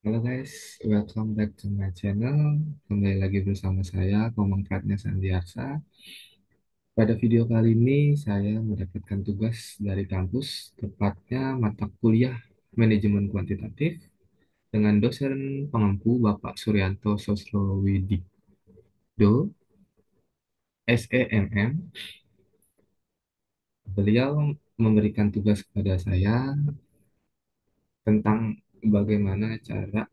Halo guys, welcome back to my channel. Kembali lagi bersama saya, Komang Pratnya Sandiarsa. Pada video kali ini, saya mendapatkan tugas dari kampus, tepatnya mata kuliah Manajemen Kuantitatif dengan dosen pengampu Bapak Suryanto Sosrowidido, SEMM. Beliau memberikan tugas kepada saya tentang bagaimana cara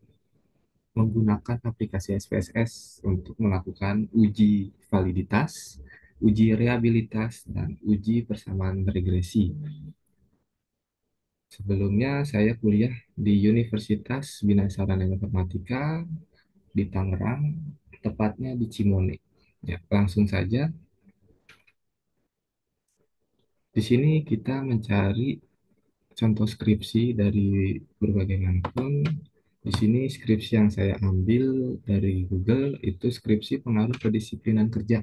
menggunakan aplikasi SPSS untuk melakukan uji validitas, uji reliabilitas, dan uji persamaan regresi. Sebelumnya saya kuliah di Universitas Bina Sarana Informatika di Tangerang, tepatnya di Cimone. Ya, langsung saja. Di sini kita mencari contoh skripsi dari berbagai manapun. Di sini skripsi yang saya ambil dari Google itu skripsi pengaruh kedisiplinan kerja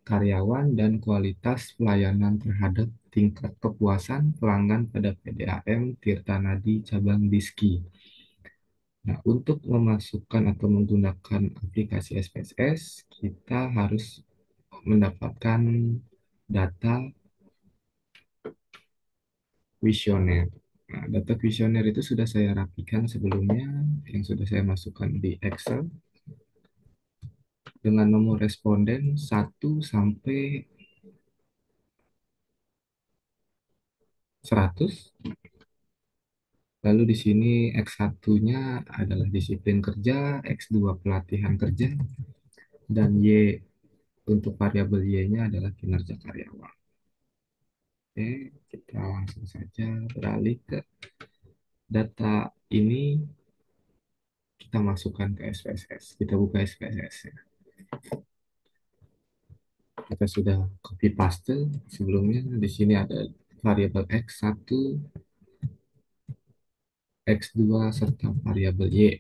karyawan dan kualitas pelayanan terhadap tingkat kepuasan pelanggan pada PDAM Tirta Nadi Cabang Diski. Nah, untuk memasukkan atau menggunakan aplikasi SPSS, kita harus mendapatkan data kuesioner. Nah, data kuesioner itu sudah saya rapikan sebelumnya, yang sudah saya masukkan di Excel dengan nomor responden 1 sampai 100. Lalu di sini X1-nya adalah disiplin kerja, X2 pelatihan kerja, dan Y untuk variabel Y-nya adalah kinerja karyawan. Oke, kita langsung saja beralih ke data ini, kita masukkan ke SPSS. Kita buka SPSS-nya. Kita sudah copy paste sebelumnya. Di sini ada variabel X1, X2, serta variabel Y.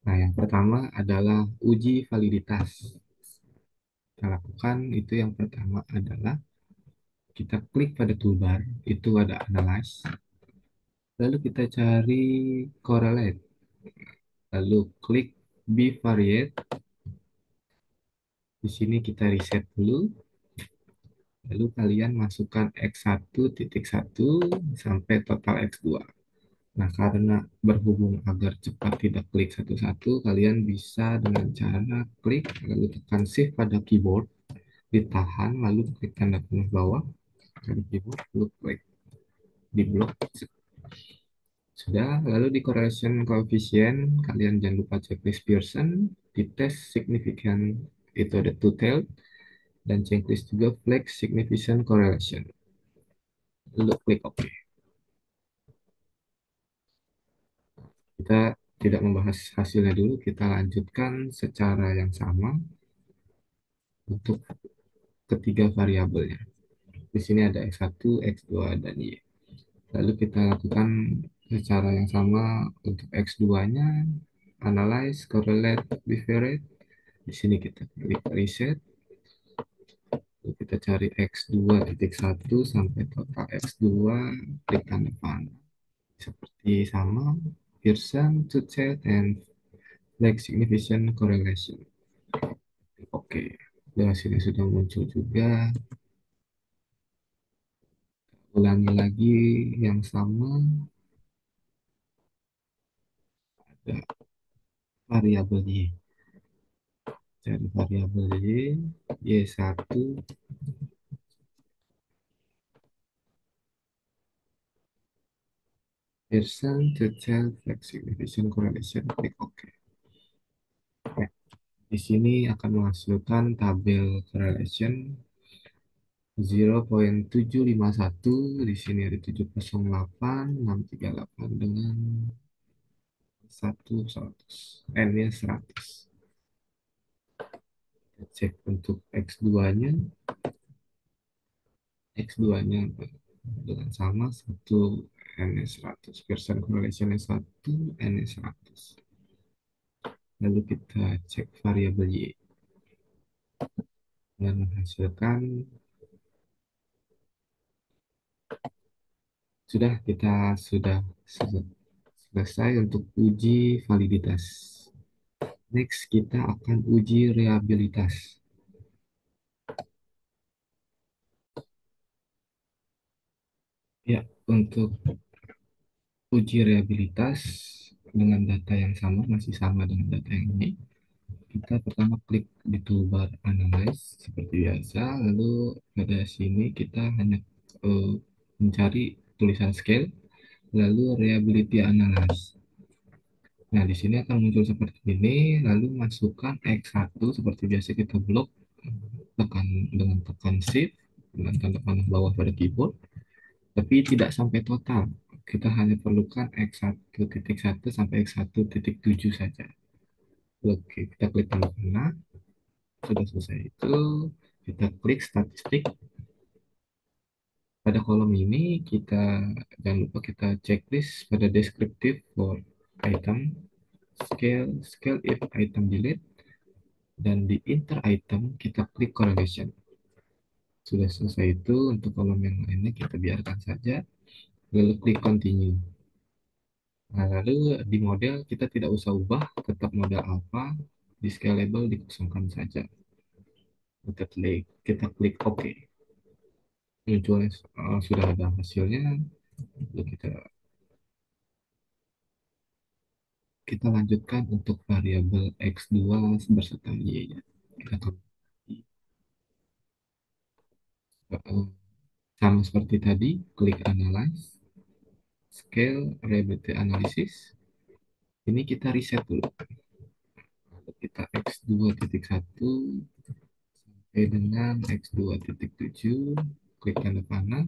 Nah, yang pertama adalah uji validitas. Kita lakukan itu yang pertama adalah kita klik pada toolbar, itu ada analyze, lalu kita cari correlate, lalu klik bivariate. Di sini kita reset dulu, lalu kalian masukkan X1.1 sampai total X2. Nah, karena berhubung agar cepat tidak klik satu-satu, kalian bisa dengan cara klik lalu tekan shift pada keyboard, ditahan lalu klik tanda panah bawah pada keyboard, lalu klik di blok. Sudah, lalu di correlation coefficient, kalian jangan lupa checklist Pearson, di tes signifikan itu ada two tail, dan checklist juga flex significant correlation. Lalu klik OK. Kita tidak membahas hasilnya dulu, kita lanjutkan secara yang sama untuk ketiga variabelnya. Di sini ada X1, X2, dan Y. Lalu kita lakukan secara yang sama untuk X2-nya, analyze, correlate, bivariate. Di sini kita klik reset. Kita cari X2.1 sampai total X2, klik tanda panah. Seperti sama, Pearson, two-set, and flag significant correlation. Oke, hasilnya sudah muncul juga. Ulangi lagi yang sama, ada variabel Y. Cari variabel Y1, Pearson, two-set, flag significant correlation, klik OK. Nah, di sini akan menghasilkan tabel correlation 0,751. Di sini ada 708, 638 dengan 100. N-nya 100. Kita cek untuk X2-nya. X2-nya dengan sama 1, N-nya 100. Persen correlation-nya 1, N-nya 100. Lalu kita cek variabel Y dan menghasilkan Sudah selesai untuk uji validitas. Next, kita akan uji reliabilitas. Ya, untuk uji reliabilitas dengan data yang sama, masih sama dengan data yang ini. Kita pertama klik di toolbar Analyze seperti biasa, lalu pada sini kita hanya mencari tulisan scale, lalu reliability analyze. Nah, di sini akan muncul seperti ini, lalu masukkan X1 seperti biasa kita blok tekan dengan tekan Shift dengan tanda panah bawah pada keyboard, tapi tidak sampai total. Kita hanya perlukan X1.1 sampai X1.7 saja. Oke, kita klik tanda panah. Sudah selesai itu, kita klik statistik. Pada kolom ini kita jangan lupa kita checklist pada descriptive for item, scale if item delete, dan di inter item kita klik correlation. Sudah selesai itu, untuk kolom yang lainnya kita biarkan saja, lalu klik continue. Nah, lalu di model kita tidak usah ubah, tetap model alpha, di scalable dikosongkan saja. Kita klik OK. Muncul sudah ada hasilnya. Lalu kita lanjutkan untuk variabel X2 berserta Y-nya. Kita kembali sama seperti tadi, klik Analyze, Scale, Reliability Analysis. Ini kita reset dulu. Lalu kita X2.1 sampai dengan X2.7, klik tanda panah,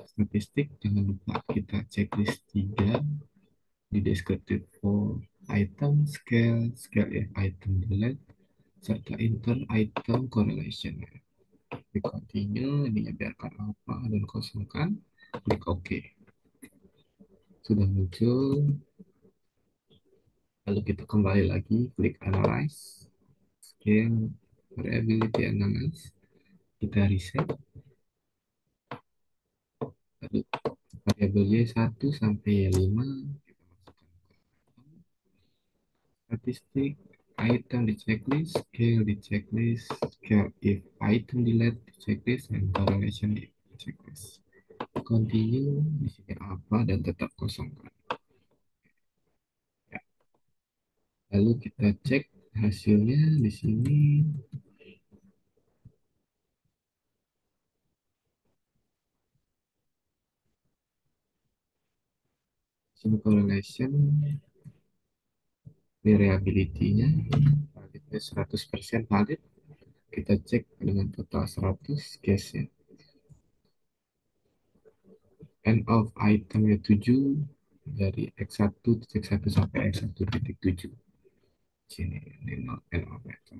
statistik, jangan lupa kita checklist 3 di descriptive for item, scale if item delete, serta inter item correlation. Klik continue, ini biarkan apa dan kosongkan, klik OK. Sudah muncul, lalu kita kembali lagi, klik analyze, scale, variability analyze, kita reset, lalu variabel Y1 sampai Y5, kita masukkan statistik, item di checklist, scale if item delete di checklist, dan correlation di checklist. Continue, di sini apa dan tetap kosongkan. Ya. Lalu kita cek hasilnya di sini. Sini correlation, variability-nya, validnya 100% valid. Kita cek dengan total 100 case-nya. End of itemnya 7 dari X1.1 sampai X1.7. Sini end of item.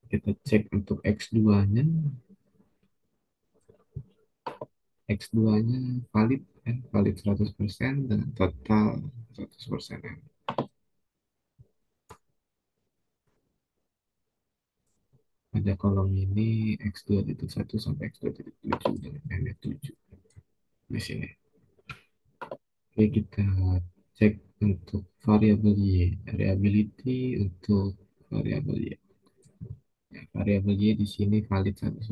Kita cek untuk X2-nya. X2-nya valid, valid 100% dengan total 100%. Pada kolom ini X2.1 sampai X2.7 dengan n 7 di sini. Oke, kita cek untuk variabel Y, reliability untuk variabel Y. Ya, variabel Y di sini valid 100%.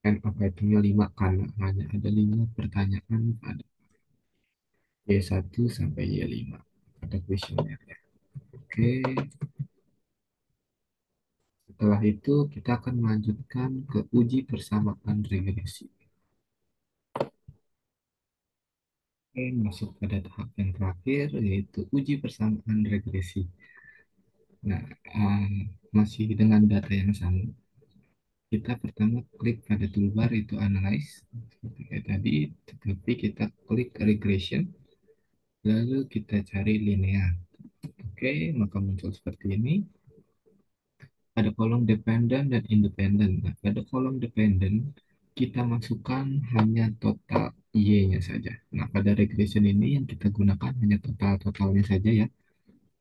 End of itemnya 5 karena hanya ada 5 pertanyaan pada Y1 sampai Y5 pada kuesionernya. Oke, setelah itu kita akan melanjutkan ke uji persamaan regresi. Oke, masuk pada tahap yang terakhir yaitu uji persamaan regresi. Nah, masih dengan data yang sama. Kita pertama klik pada toolbar itu analyze seperti kayak tadi, tetapi kita klik regression, lalu kita cari linear. Oke, maka muncul seperti ini. Ada kolom dependent dan independent. Nah, pada kolom dependent kita masukkan hanya total Y-nya saja. Nah, pada regression ini yang kita gunakan hanya totalnya saja ya.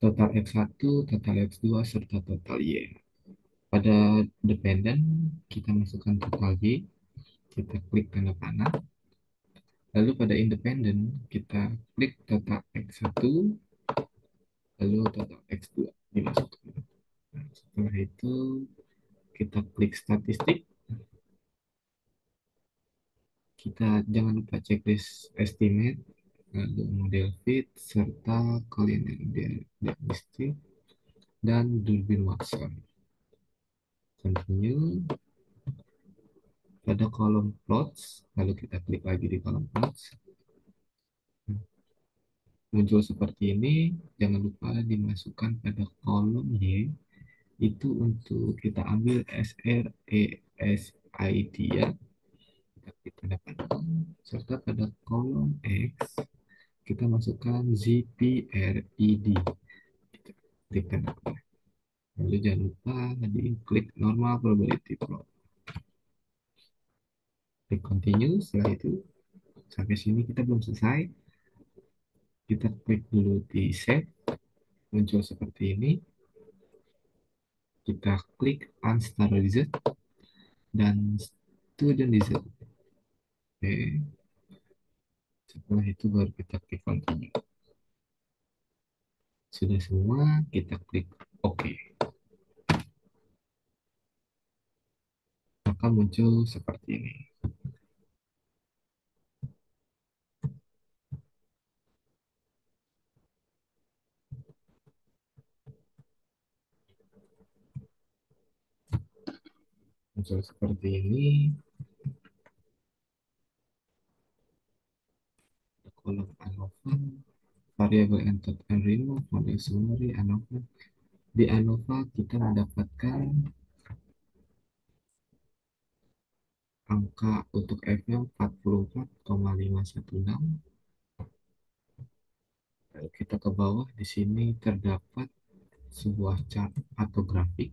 Total X1, total X2, serta total Y. Pada dependent, kita masukkan total Y, kita klik tanda panah. Lalu pada independent, kita klik total X1, lalu total X2 dimasukkan. Nah, setelah itu, kita klik statistik. Kita jangan lupa checklist estimate, lalu model fit, serta collinear diagnostic, dan Durbin Watson. Continue. Pada kolom plots, lalu kita klik lagi di kolom plots. Muncul seperti ini, jangan lupa dimasukkan pada kolom Y, itu untuk kita ambil SRESID ya. Kita klik tanda panah, serta pada kolom X, kita masukkan ZPRED. Kita klik tanda panah. Lalu jangan lupa di klik normal probability plot. Klik continue, setelah itu sampai sini kita belum selesai. Kita klik dulu di save, muncul seperti ini. Kita klik unstart result dan student result. Oke. Setelah itu baru kita klik continue. Sudah semua, kita klik OK. Maka muncul seperti ini. Muncul seperti ini. Kolom ANOVA, variable entered and remove, model summary, ANOVA. Di ANOVA kita mendapatkan angka untuk F-nya 44,516. Lalu kita ke bawah, di sini terdapat sebuah chart atau grafik.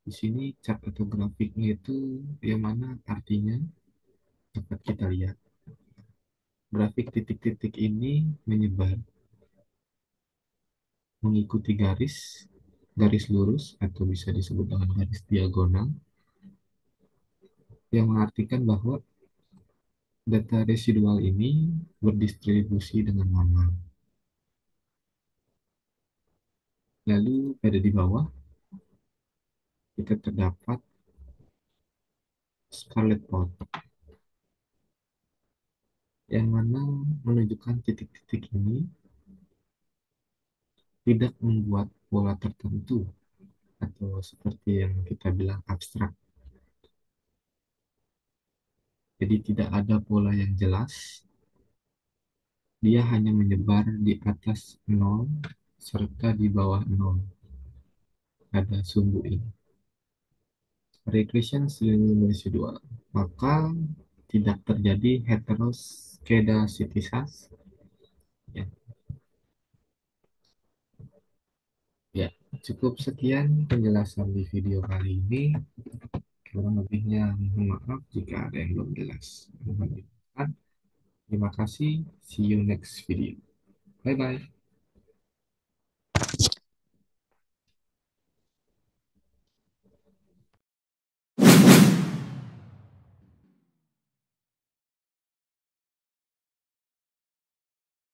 Di sini chart atau grafiknya itu yang mana artinya dapat kita lihat. Grafik titik-titik ini menyebar mengikuti garis, garis lurus atau bisa disebut dengan garis diagonal, yang mengartikan bahwa data residual ini berdistribusi dengan normal. Lalu pada di bawah kita terdapat scarlet plot yang mana menunjukkan titik-titik ini tidak membuat pola tertentu atau seperti yang kita bilang abstrak. Jadi tidak ada pola yang jelas, dia hanya menyebar di atas 0 serta di bawah 0. Ada sumbu ini. Regression silinder residual. Maka tidak terjadi heteroskedasisitas. Ya, ya, cukup sekian penjelasan di video kali ini. Kurang lebihnya mohon maaf jika ada yang belum jelas. Mohon dimaafkan. Terima kasih. See you next video. Bye bye.